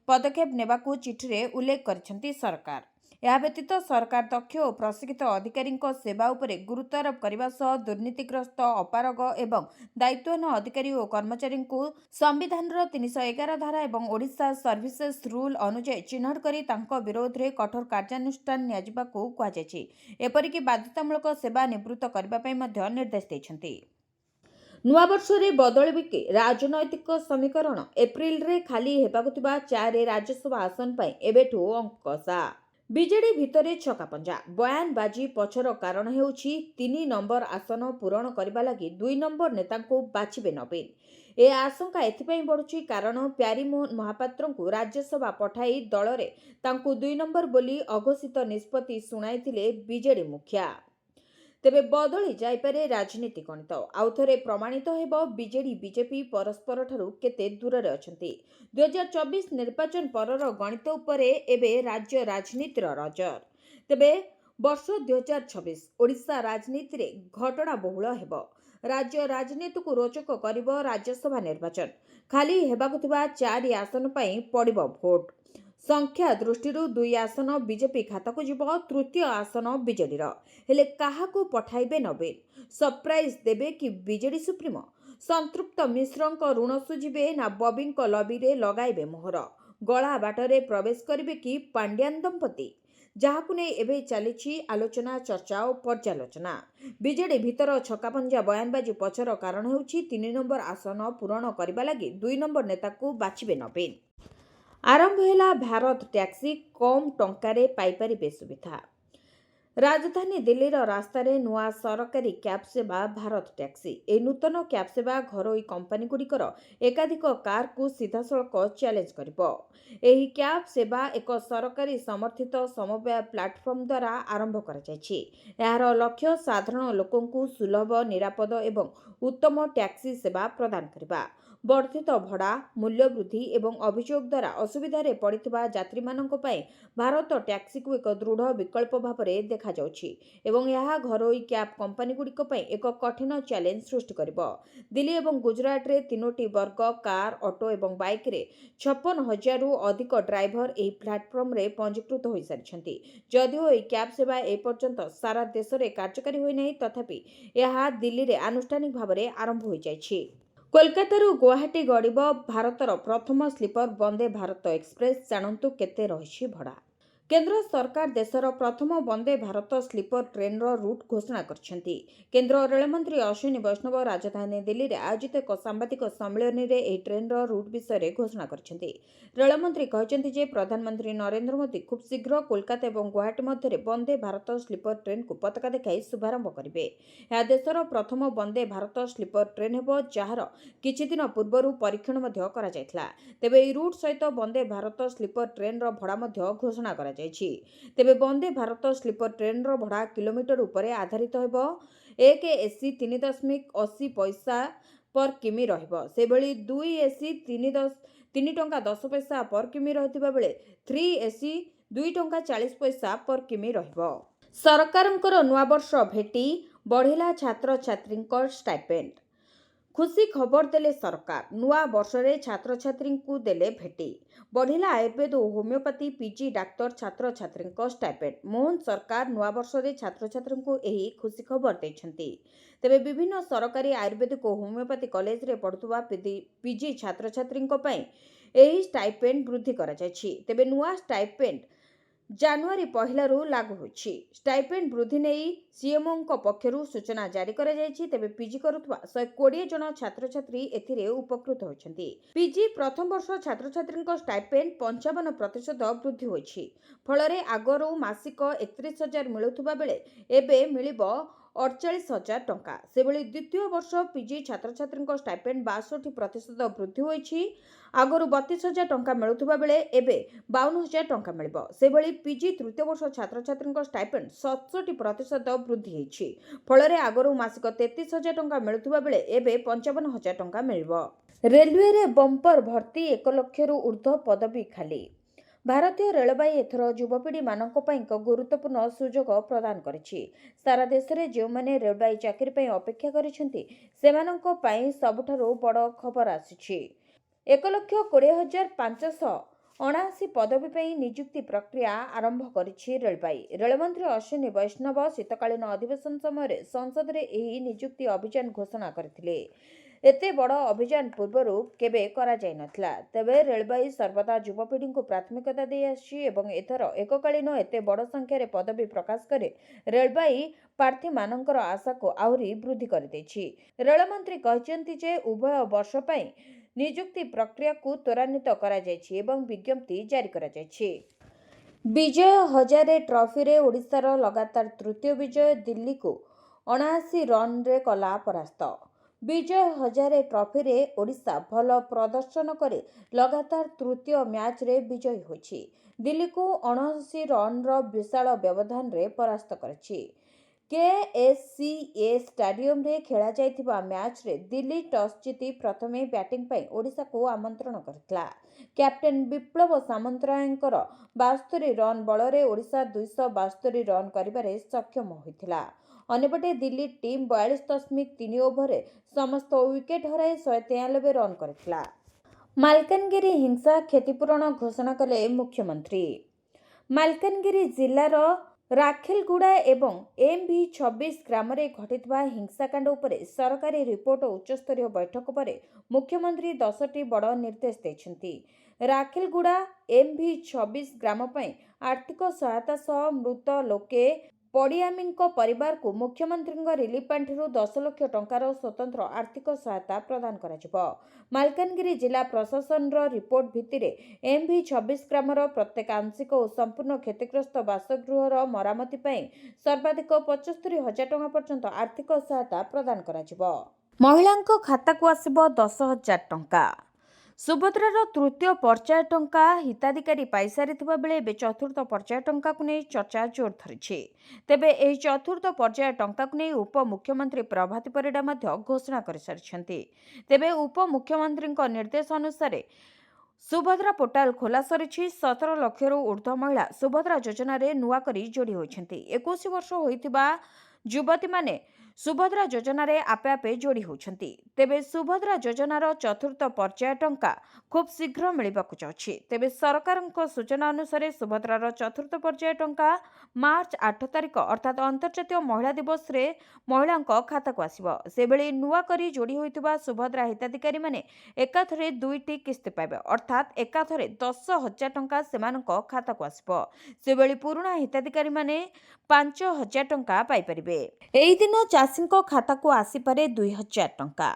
ପଦକ୍ଷେପ ନେବାକୁ ଚିଠିରେ ଉଲ୍ଲେଖ କରିଛନ୍ତି ସରକାର। ଏହା ବ୍ୟତୀତ ସରକାର ଦକ୍ଷ ଓ ପ୍ରଶିକ୍ଷିତ ଅଧିକାରୀଙ୍କ ସେବା ଉପରେ ଗୁରୁତ୍ୱାରୋପ କରିବା ସହ ଦୁର୍ନୀତିଗ୍ରସ୍ତ, ଅପାରଗ ଏବଂ ଦାୟିତ୍ୱହୀନ ଅଧିକାରୀ ଓ କର୍ମଚାରୀଙ୍କୁ ସମ୍ବିଧାନର 311 ଧାରା ଏବଂ ଓଡ଼ିଶା ସର୍ଭିସେସ୍ ରୁଲ ଅନୁଯାୟୀ ଚିହ୍ନଟ କରି ତାଙ୍କ ବିରୋଧରେ କଠୋର କାର୍ଯ୍ୟାନୁଷ୍ଠାନ ନିଆଯିବାକୁ କୁହାଯାଇଛି। ଏପରିକି ବାଧ୍ୟତାମୂଳକ ସେବା ନିବୃତ୍ତ କରିବା ପାଇଁ ମଧ୍ୟ ନିର୍ଦ୍ଦେଶ ଦେଇଛନ୍ତି। ନୂଆବର୍ଷରେ ବଦଳିବେ କି ରାଜନୈତିକ ସମୀକରଣ? ଏପ୍ରିଲରେ ଖାଲି ହେବାକୁ ଥିବା 4 ରାଜ୍ୟସଭା ଆସନ ପାଇଁ ଏବେଠୁ ଅଙ୍କକଷା। ବିଜେଡି ଭିତରେ ଛକାପଞ୍ଝା। ବୟାନବାଜି ପଛର କାରଣ ହେଉଛି 3 ନମ୍ବର ଆସନ ପୂରଣ କରିବା ଲାଗି 2 ନମ୍ବର ନେତାଙ୍କୁ ବାଛିବେ ନବୀନ। ଏ ଆଶଙ୍କା ଏଥିପାଇଁ ବଢ଼ୁଛି କାରଣ ପ୍ୟାରୀମୋହନ ମହାପାତ୍ରଙ୍କୁ ରାଜ୍ୟସଭା ପଠାଇ ଦଳରେ ତାଙ୍କୁ 2 ନମ୍ବର ବୋଲି ଅଘୋଷିତ ନିଷ୍ପତ୍ତି ଶୁଣାଇଥିଲେ ବିଜେଡି ମୁଖିଆ। ତେବେ ବଦଳି ଯାଇପାରେ ରାଜନୀତି ଗଣିତ। ଆଉଥରେ ପ୍ରମାଣିତ ହେବ ବିଜେଡି ବିଜେପି ପରସ୍ପରଠାରୁ କେତେ ଦୂରରେ ଅଛନ୍ତି। 2024 ନିର୍ବାଚନ ପରର ଗଣିତ ଉପରେ ଏବେ ରାଜ୍ୟ ରାଜନୀତିର ନଜର। ତେବେ ବର୍ଷ 2026 ଓଡ଼ିଶା ରାଜନୀତିରେ ଘଟଣାବହୁଳ ହେବ। ରାଜ୍ୟ ରାଜନୀତିକୁ ରୋଚକ କରିବ ରାଜ୍ୟସଭା ନିର୍ବାଚନ। ଖାଲି ହେବାକୁ ଥିବା 4 ଆସନ ପାଇଁ ପଡ଼ିବ ଭୋଟ। ସଂଖ୍ୟା ଦୃଷ୍ଟିରୁ 2 ଆସନ ବିଜେପି ଖାତାକୁ ଯିବ, ତୃତୀୟ ଆସନ ବିଜେଡିର। ହେଲେ କାହାକୁ ପଠାଇବେ ନବୀନ? ସରପ୍ରାଇଜ୍ ଦେବେ କି ବିଜେଡି ସୁପ୍ରିମୋ? ସଂତୃପ୍ତ ମିଶ୍ରଙ୍କ ଋଣ ଶୁଝିବେ ନା ବବିଙ୍କ ଲବିରେ ଲଗାଇବେ ମୋହର? ଗଳା ବାଟରେ ପ୍ରବେଶ କରିବେ କି ପାଣ୍ଡିଆନ ଦମ୍ପତି? ଯାହାକୁ ନେଇ ଏବେ ଚାଲିଛି ଆଲୋଚନା, ଚର୍ଚ୍ଚା ଓ ପର୍ଯ୍ୟାଲୋଚନା। ବିଜେଡି ଭିତର ଛକାପଞ୍ଝା ବୟାନବାଜି ପଛର କାରଣ ହେଉଛି 3 ନମ୍ବର ଆସନ ପୂରଣ କରିବା ଲାଗି 2 ନମ୍ବର ନେତାକୁ ବାଛିବେ ନବୀନ। ଆରମ୍ଭ ହେଲା ଭାରତ ଟ୍ୟାକ୍ସି, କମ୍ ଟଙ୍କାରେ ପାଇପାରିବେ ସୁବିଧା। ରାଜଧାନୀ ଦିଲ୍ଲୀର ରାସ୍ତାରେ ନୂଆ ସରକାରୀ କ୍ୟାବ୍ ସେବା ଭାରତ ଟ୍ୟାକ୍ସି। ଏହି ନୂତନ କ୍ୟାବ୍ ସେବା ଘରୋଇ କମ୍ପାନୀଗୁଡ଼ିକର ଏକାଧିକ କାର୍କୁ ସିଧାସଳଖ ଚ୍ୟାଲେଞ୍ଜ କରିବ। ଏହି କ୍ୟାବ୍ ସେବା ଏକ ସରକାରୀ ସମର୍ଥିତ ସମବାୟ ପ୍ଲାଟଫର୍ମ ଦ୍ୱାରା ଆରମ୍ଭ କରାଯାଇଛି। ଏହାର ଲକ୍ଷ୍ୟ ସାଧାରଣ ଲୋକଙ୍କୁ ସୁଲଭ, ନିରାପଦ ଏବଂ ଉତ୍ତମ ଟ୍ୟାକ୍ସି ସେବା ପ୍ରଦାନ କରିବା। ବର୍ଦ୍ଧିତ ଭଡ଼ା, ମୂଲ୍ୟବୃଦ୍ଧି ଏବଂ ଅଭିଯୋଗ ଦ୍ୱାରା ଅସୁବିଧାରେ ପଡ଼ିଥିବା ଯାତ୍ରୀମାନଙ୍କ ପାଇଁ ଭାରତ ଟ୍ୟାକ୍ସିକୁ ଏକ ଦୃଢ଼ ବିକଳ୍ପ ଭାବରେ ଦେଖାଯାଉଛି ଏବଂ ଏହା ଘରୋଇ କ୍ୟାବ୍ କମ୍ପାନୀଗୁଡ଼ିକ ପାଇଁ ଏକ କଠିନ ଚ୍ୟାଲେଞ୍ଜ ସୃଷ୍ଟି କରିବ। ଦିଲ୍ଲୀ ଏବଂ ଗୁଜରାଟରେ 3ଟି ବର୍ଗ କାର୍, ଅଟୋ ଏବଂ ବାଇକ୍ରେ 56,000ରୁ ଅଧିକ ଡ୍ରାଇଭର ଏହି ପ୍ଲାଟଫର୍ମରେ ପଞ୍ଜୀକୃତ ହୋଇସାରିଛନ୍ତି। ଯଦିଓ ଏହି କ୍ୟାବ୍ ସେବା ଏପର୍ଯ୍ୟନ୍ତ ସାରା ଦେଶରେ କାର୍ଯ୍ୟକାରୀ ହୋଇନାହିଁ, ତଥାପି ଏହା ଦିଲ୍ଲୀରେ ଆନୁଷ୍ଠାନିକ ଭାବରେ ଆରମ୍ଭ ହୋଇଯାଇଛି। କୋଲକାତାରୁ ଗୁଆହାଟୀ ଗଡ଼ିବ ଭାରତର ପ୍ରଥମ ସ୍ଲିପର ବନ୍ଦେ ଭାରତ ଏକ୍ସପ୍ରେସ୍। ଜାଣନ୍ତୁ କେତେ ରହିଛି ଭଡ଼ା। କେନ୍ଦ୍ର ସରକାର ଦେଶର ପ୍ରଥମ ବନ୍ଦେ ଭାରତ ସ୍ଲିପର ଟ୍ରେନ୍ର ରୁଟ୍ ଘୋଷଣା କରିଛନ୍ତି। କେନ୍ଦ୍ର ରେଳମନ୍ତ୍ରୀ ଅଶ୍ୱିନୀ ବୈଷ୍ଣବ ରାଜଧାନୀ ଦିଲ୍ଲୀରେ ଆୟୋଜିତ ଏକ ସାମ୍ବାଦିକ ସମ୍ମିଳନୀରେ ଏହି ଟ୍ରେନ୍ର ରୁଟ୍ ବିଷୟରେ ଘୋଷଣା କରିଛନ୍ତି। ରେଳମନ୍ତ୍ରୀ କହିଛନ୍ତି ଯେ ପ୍ରଧାନମନ୍ତ୍ରୀ ନରେନ୍ଦ୍ର ମୋଦି ଖୁବ୍ ଶୀଘ୍ର କୋଲକାତା ଏବଂ ଗୁଆହାଟୀ ମଧ୍ୟରେ ବନ୍ଦେ ଭାରତ ସ୍ଲିପର ଟ୍ରେନ୍କୁ ପତାକା ଦେଖାଇ ଶୁଭାରମ୍ଭ କରିବେ। ଏହା ଦେଶର ପ୍ରଥମ ବନ୍ଦେ ଭାରତ ସ୍ଲିପର ଟ୍ରେନ୍ ହେବ, ଯାହାର କିଛିଦିନ ପୂର୍ବରୁ ପରୀକ୍ଷଣ ମଧ୍ୟ କରାଯାଇଥିଲା। ତେବେ ଏହି ରୁଟ୍ ସହିତ ବନ୍ଦେ ଭାରତ ସ୍ଲିପର ଟ୍ରେନ୍ର ଭଡ଼ା ମଧ୍ୟ ଘୋଷଣା କରାଯାଇଛି। ତେବେ ବନ୍ଦେ ଭାରତ ସ୍ଲିପର ଟ୍ରେନ୍ର ଭଡ଼ା କିଲୋମିଟର ଉପରେ ଆଧାରିତ ହେବ। 1 ଏସି 3.80 ପଇସା ପର କିମି ରହିବ। ସେଭଳି 2 ଏସି 3 ଟଙ୍କା 10 ପଇସା ପର କିମି ରହିଥିବା ବେଳେ 3 ଏସି 2 ଟଙ୍କା 40 ପଇସା ପର କିମି ରହିବ। ସରକାରଙ୍କର ନୂଆବର୍ଷ ଭେଟି ବଢ଼ିଲା ଛାତ୍ରଛାତ୍ରୀଙ୍କ ଷ୍ଟାଇପେଣ୍ଡ। ଖୁସି ଖବର ଦେଲେ ସରକାର। ନୂଆ ବର୍ଷରେ ଛାତ୍ରଛାତ୍ରୀଙ୍କୁ ଦେଲେ ଭେଟି। ବଢ଼ିଲା ଆୟୁର୍ବେଦ ଓ ହୋମିଓପାଥି ପିଜି ଡାକ୍ତର ଛାତ୍ରଛାତ୍ରୀଙ୍କ ଷ୍ଟାଇପେଣ୍ଡ। ମୋହନ ସରକାର ନୂଆବର୍ଷରେ ଛାତ୍ରଛାତ୍ରୀଙ୍କୁ ଏହି ଖୁସି ଖବର ଦେଇଛନ୍ତି। ତେବେ ବିଭିନ୍ନ ସରକାରୀ ଆୟୁର୍ବେଦିକ ଓ ହୋମିଓପାଥି କଲେଜରେ ପଢ଼ୁଥିବା ପିଜି ଛାତ୍ରଛାତ୍ରୀଙ୍କ ପାଇଁ ଏହି ଷ୍ଟାଇପେଣ୍ଡ ବୃଦ୍ଧି କରାଯାଇଛି। ତେବେ ନୂଆ ଷ୍ଟାଇପେଣ୍ଡ ଜାନୁଆରୀ 1ରୁ ଲାଗୁ ହୋଇଛି। ଷ୍ଟାଇପେଣ୍ଡ ବୃଦ୍ଧି ନେଇ ସିଏମଓଙ୍କ ପକ୍ଷରୁ ସୂଚନା ଜାରି କରାଯାଇଛି। ତେବେ ପିଜି କରୁଥିବା 120 ଜଣ ଛାତ୍ରଛାତ୍ରୀ ଏଥିରେ ଉପକୃତ ହୋଇଛନ୍ତି। ପିଜି ପ୍ରଥମ ବର୍ଷ ଛାତ୍ରଛାତ୍ରୀଙ୍କ ଷ୍ଟାଇପେଣ୍ଡ 55% ବୃଦ୍ଧି ହୋଇଛି। ଫଳରେ ଆଗରୁ ମାସିକ 31,000 ମିଳୁଥିବା ବେଳେ ଏବେ ମିଳିବ 48,000 ଟଙ୍କା। ସେଭଳି ଦ୍ୱିତୀୟ ବର୍ଷ ପିଜି ଛାତ୍ରଛାତ୍ରୀଙ୍କ ଷ୍ଟାଇପେଣ୍ଡ 62% ବୃଦ୍ଧି ହୋଇଛି। ଆଗରୁ 32,000 ଟଙ୍କା ମିଳୁଥିବା ବେଳେ ଏବେ 52,000 ଟଙ୍କା ମିଳିବ। ସେଭଳି ପିଜି ତୃତୀୟ ବର୍ଷ ଛାତ୍ରଛାତ୍ରୀଙ୍କ ଷ୍ଟାଇପେଣ୍ଡ 67% ବୃଦ୍ଧି ହୋଇଛି। ଫଳରେ ଆଗରୁ ମାସିକ 33,000 ଟଙ୍କା ମିଳୁଥିବା ବେଳେ ଏବେ 55,000 ଟଙ୍କା ମିଳିବ। ରେଲୱେରେ ବମ୍ପର ଭର୍ତ୍ତି, 1 ଲକ୍ଷରୁ ଉର୍ଦ୍ଧ୍ୱ ପଦବୀ ଖାଲି। ଭାରତୀୟ ରେଳବାଇ ଏଥର ଯୁବପିଢ଼ିମାନଙ୍କ ପାଇଁ ଏକ ଗୁରୁତ୍ୱପୂର୍ଣ୍ଣ ସୁଯୋଗ ପ୍ରଦାନ କରିଛି। ସାରା ଦେଶରେ ଯେଉଁମାନେ ରେଳବାଇ ଚାକିରି ପାଇଁ ଅପେକ୍ଷା କରିଛନ୍ତି, ସେମାନଙ୍କ ପାଇଁ ସବୁଠାରୁ ବଡ଼ ଖବର ଆସିଛି। 1,20,579 ପଦବୀ ପାଇଁ ନିଯୁକ୍ତି ପ୍ରକ୍ରିୟା ଆରମ୍ଭ କରିଛି ରେଳବାଇ। ରେଳମନ୍ତ୍ରୀ ଅଶ୍ୱିନୀ ବୈଷ୍ଣବ ଶୀତକାଳୀନ ଅଧିବେଶନ ସମୟରେ ସଂସଦରେ ଏହି ନିଯୁକ୍ତି ଅଭିଯାନ ଘୋଷଣା କରିଥିଲେ। एते बड़ अभियान पूर्व केबे करा जाय नथिला। तेबे रेलबाई सर्वदा युवपीढ़ी को प्राथमिकता दे आछि एवं एथर एककालीन एते बड़ संख्यार पदवी प्रकाश करे रेलबाई प्रार्थी मानकर आशा को आहुरी वृद्धि कर दैछि। रेलमंत्री कहचंती जे उभय वर्ष पई नियुक्ति प्रक्रिया को त्वरान्वित करा जायछि एवं विज्ञप्ति जारी करा जायछि। विजय हजारे ट्रॉफी रे ओडिशार लगातार तृतीय विजय दिल्ली को 79 रन रे कला परास्त। विजय हजारे ट्रॉफी रे ओडिशा भल प्रदर्शन करे लगातार तृतीय मैच रे विजयी होछि। दिल्ली को 79 रन रो विशाल व्यवधान रे परास्त करछि। केएससीए स्टेडियम रे खेला जायथिबा मैच रे दिल्ली टॉस जीति प्रथमे बैटिंग पई ओडिशा को आमंत्रण करथिला। कैप्टेन विप्लव सामंतरायंकर 72 रन बଳରେ ओडिशा 272 रन करिबारे सक्षम होइथिला। अन्यपटे दिल्ली टीम 42.3 ओभर समस्त विकेट हराई 193 रन करथिला। मालकानगिरी हिंसा क्षतिपूरण घोषणा कले मुख्यमंत्री। मालकानगिरी जिल्लार राखेलगुड़ा एवं MV26 ग्राम रे घटितबा हिंसाकांड उपरे सरकारी रिपोर्ट उच्चस्तरीय बैठक पर मुख्यमंत्री 10टी बड़ निर्देश देछंती। राखेलगुड़ा MV26 ग्राम पई आर्थिक सहायता सह मृत लोके पड़ियामींको परिवार को मुख्यमंत्री रिलीफ पांठिरू 10 लाख टंकार स्वतंत्र आर्थिक सहायता प्रदान कराजिबो। मालकानगिरी जिला प्रशासन रिपोर्ट भित्तिरे MV26 ग्रामर प्रत्येक आंशिक और संपूर्ण क्षतिग्रस्त बासगृहर मरामती पई सर्वाधिक 75,000 टंका पर्यंत आर्थिक सहायता प्रदान कराजिबो। महिलांको खाता को आसिबो 10,000 टंका। सुभद्रार तृतीय पर्याय टंका हिताधिकारी पाइसारिथिबा बेले एबे चतुर्थ पर्याय टंका को नहीं चर्चा जोर धरिछि। तेबे एही चतुर्थ पर्याय टंका को नहीं उपमुख्यमंत्री प्रभाती परिडा मध्य घोषणा कर सारिछन्ति। तेबे उपमुख्यमंत्री निर्देश अनुसार सुभद्रा पोर्टाल खोला सरिछि। 17 लक्षरू ऊर्ध्व महिला सुभद्रा योजना रे नुआ करी जोड़ी होइछन्ति। 21 वर्ष होइतिबा युवती माने सुभद्रा योजना रे आपे आपे जोड़ी होछन्ति। तेबे सुभद्रा योजनार चतुर्थ पर्याय टंका खूब शीघ्र मिलिबाकु जाउछि। तेबे सरकारक सूचना अनुसार सुभद्रार चतुर्थ पर्याय टंका मार्च 8 तारिख अर्थात अंतर्जातीय महिला दिवस रे महिलांक खाता को आसिबो। सेबेली नुआ करी जोड़ी होइतिबा सुभद्रा हिताधिकारी माने एकाथरे 2टी किस्ती पाइबे अर्थात एकाथरे 10,000 टंका सेमानक खाता को आसिबो। सेबेली पुराना हिताधिकारी माने 5,000 टंका पाई परिबे। एही दिन चाषींको खाता को आसीपारे 2,000 टंका।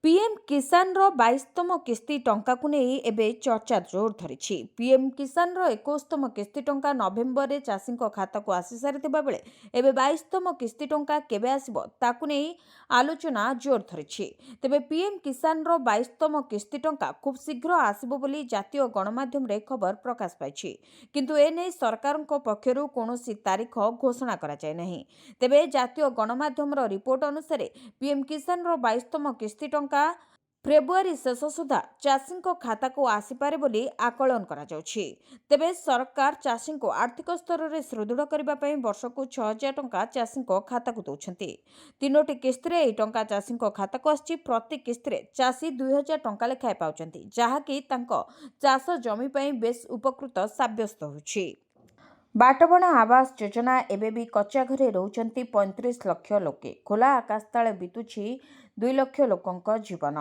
पीएम किसान रो 22तम किस्ती टंका को नहीं एबे चर्चा जोर धरिछि। पीएम किसान रो 21तम किस्ती टंका नवेम्बर रे चाषी खाता को आसी सारिथिबा बेले एबे 22तम किस्ती टंका केबे आसीबो ताकू नहीं आलोचना जोर धरिछि। तेबे पीएम किसान रो 22तम किस्ती टंका खूब शीघ्र आसीबो बोली जातीय गणमाध्यम रे खबर प्रकाश पाइछि। किंतु ए नै सरकारक पक्षरु कोनोसी तारीख घोषणा करा जाय नहीं। तेबे जातीय गणमाध्यम रो रिपोर्ट अनुसार पीएम किसान रो 22तम किस्ती टंका फेब्रुआरी शेष सुधा चाषी खाता को आसीपारे बोली आकलन करा जाउछि। तेबे सरकार चाषी को आर्थिक स्तर में सुदृढ़ करने वर्ष को 6,000 टंका चाषी खाता को दौरान 3टी किस्ती में टंका चाषी खाता को आछि। प्रति किस्ती चाषी 2,000 टंका लेखाएं पाउछन्ति जहाँकि चाष जमी बेस उपकृत साब्यस्त होछि। बाटबणा आवास योजना एबे भी कच्चा घरे रहउछन्ति 35 लाख लोके। खोला आकाश तले बितुछि 2 लाख लोकंक जीवन।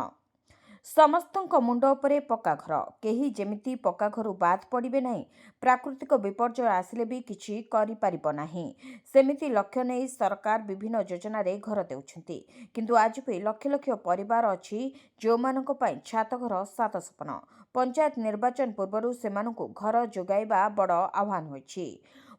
समस्तंक मुंड उपरे पक्का घर केही जेमिति पक्का घरु बात पड़िबे नहीं। प्राकृतिक विपर्यय आसिले भी किछि करि पारिबो नाही सेमिति लक्ष्य नहीं सरकार विभिन्न योजना रे घर देउछन्ति। किंतु आज भी लक्ष लक्ष परिवार अछि जो मानक पई छात घर सात सपन। पंचायत निर्वाचन पूर्वरु सेमानकु घर जोगाइबा बड़ आह्वान होइछि।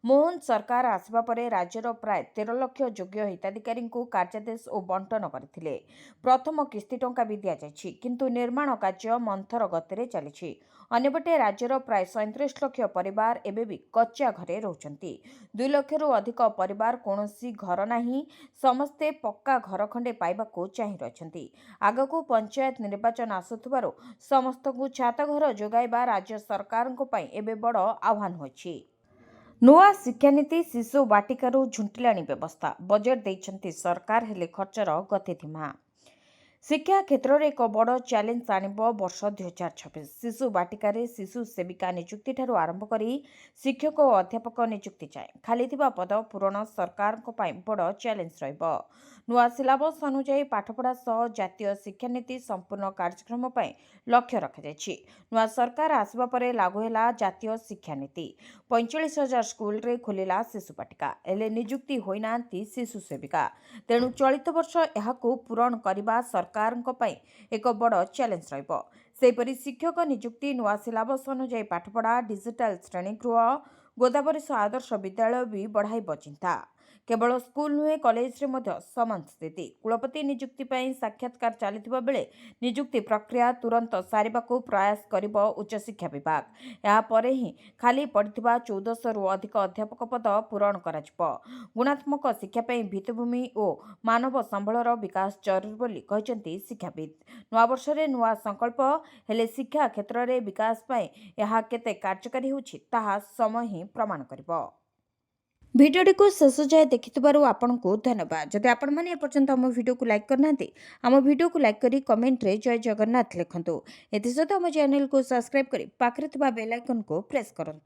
मोहन सरकार आसवा परे राज्यर प्राय 13 लाख योग्य हिताधिकारी कार्यादेश और बंटन करथिले। प्रथम किस्ती टंका भी दिया जायछि किंतु निर्माण कार्य मंथर गति चली। अन्यपटे राज्यर प्राय 37 लाख परिवार एबे भी कच्चा घरे रहउछन्ति। 2 लाखरू अधिक परिवार कोनोसी घर नाही समस्ते पक्का घर खंडे पाइबाकू चाहि रहछन्ति। आगकू पंचायत निर्वाचन आसुथबारु समस्तकू छात घर जोगाइबा राज्य सरकारक पई एबे बड़ आह्वान होइछि। नुआ शिक्षानीति शिशु बाटिकारु झुंटिलाणी व्यवस्था बजेट देइछन्ति सरकार हेले खर्चर गति धीमा। ଶିକ୍ଷା କ୍ଷେତ୍ରରେ ଏକ ବଡ଼ ଚ୍ୟାଲେଞ୍ଜ ଆଣିବ ବର୍ଷ 2026। ଶିଶୁ ବାଟିକାରେ ଶିଶୁ ସେବିକା ନିଯୁକ୍ତିଠାରୁ ଆରମ୍ଭ କରି ଶିକ୍ଷକ ଓ ଅଧ୍ୟାପକ ନିଯୁକ୍ତି ଯାଏଁ ଖାଲି ଥିବା ପଦ ପୂରଣ ସରକାରଙ୍କ ପାଇଁ ବଡ଼ ଚ୍ୟାଲେଞ୍ଜ ରହିବ। ନୂଆ ସିଲାବସ୍ ଅନୁଯାୟୀ ପାଠପଢ଼ା ସହ ଜାତୀୟ ଶିକ୍ଷାନୀତି ସମ୍ପୂର୍ଣ୍ଣ କାର୍ଯ୍ୟକ୍ରମ ପାଇଁ ଲକ୍ଷ୍ୟ ରଖାଯାଇଛି। ନୂଆ ସରକାର ଆସିବା ପରେ ଲାଗୁ ହେଲା ଜାତୀୟ ଶିକ୍ଷାନୀତି। 45,000 ସ୍କୁଲରେ ଖୋଲିଲା ଶିଶୁ ବାଟିକା, ହେଲେ ନିଯୁକ୍ତି ହୋଇନାହାନ୍ତି ଶିଶୁ ସେବିକା। ତେଣୁ ଚଳିତ ବର୍ଷ ଏହାକୁ ପୂରଣ କରିବା ସରକାରଙ୍କ ପାଇଁ ଏକ ବଡ଼ ଚ୍ୟାଲେଞ୍ଜ ରହିବ। ସେହିପରି ଶିକ୍ଷକ ନିଯୁକ୍ତି, ନୂଆ ସିଲାବସ୍ ଅନୁଯାୟୀ ପାଠପଢ଼ା, ଡିଜିଟାଲ ଶ୍ରେଣୀଗୃହ, ଗୋଦାବରୀଶ ଆଦର୍ଶ ବିଦ୍ୟାଳୟ ବି ବଢ଼ାଇବ ଚିନ୍ତା। କେବଳ ସ୍କୁଲ ନୁହେଁ, କଲେଜରେ ମଧ୍ୟ ସମାନ ସ୍ଥିତି। କୁଳପତି ନିଯୁକ୍ତି ପାଇଁ ସାକ୍ଷାତକାର ଚାଲିଥିବା ବେଳେ ନିଯୁକ୍ତି ପ୍ରକ୍ରିୟା ତୁରନ୍ତ ସାରିବାକୁ ପ୍ରୟାସ କରିବ ଉଚ୍ଚଶିକ୍ଷା ବିଭାଗ। ଏହାପରେ ହିଁ ଖାଲି ପଡ଼ିଥିବା 1400ରୁ ଅଧିକ ଅଧ୍ୟାପକ ପଦ ପୂରଣ କରାଯିବ। ଗୁଣାତ୍ମକ ଶିକ୍ଷା ପାଇଁ ଭିତ୍ତିଭୂମି ଓ ମାନବ ସମ୍ବଳର ବିକାଶ ଜରୁରୀ ବୋଲି କହିଛନ୍ତି ଶିକ୍ଷାବିତ୍। ନୂଆବର୍ଷରେ ନୂଆ ସଂକଳ୍ପ, ହେଲେ ଶିକ୍ଷା କ୍ଷେତ୍ରରେ ବିକାଶ ପାଇଁ ଏହା କେତେ କାର୍ଯ୍ୟକାରୀ ହେଉଛି ତାହା ସମୟ ହିଁ ପ୍ରମାଣ କରିବ। ଭିଡ଼ିଓଟିକୁ ଶେଷ ଯାଏ ଦେଖିଥିବାରୁ ଆପଣଙ୍କୁ ଧନ୍ୟବାଦ। ଯଦି ଆପଣମାନେ ଏପର୍ଯ୍ୟନ୍ତ ଆମ ଭିଡ଼ିଓକୁ ଲାଇକ୍ କରିନାହାନ୍ତି, ଆମ ଭିଡ଼ିଓକୁ ଲାଇକ୍ କରି କମେଣ୍ଟରେ ଜୟ ଜଗନ୍ନାଥ ଲେଖନ୍ତୁ। ଏଥିସହିତ ଆମ ଚ୍ୟାନେଲକୁ ସବସ୍କ୍ରାଇବ୍ କରି ପାଖରେ ଥିବା ବେଲ୍ ଆଇକନ୍କୁ ପ୍ରେସ୍ କରନ୍ତୁ।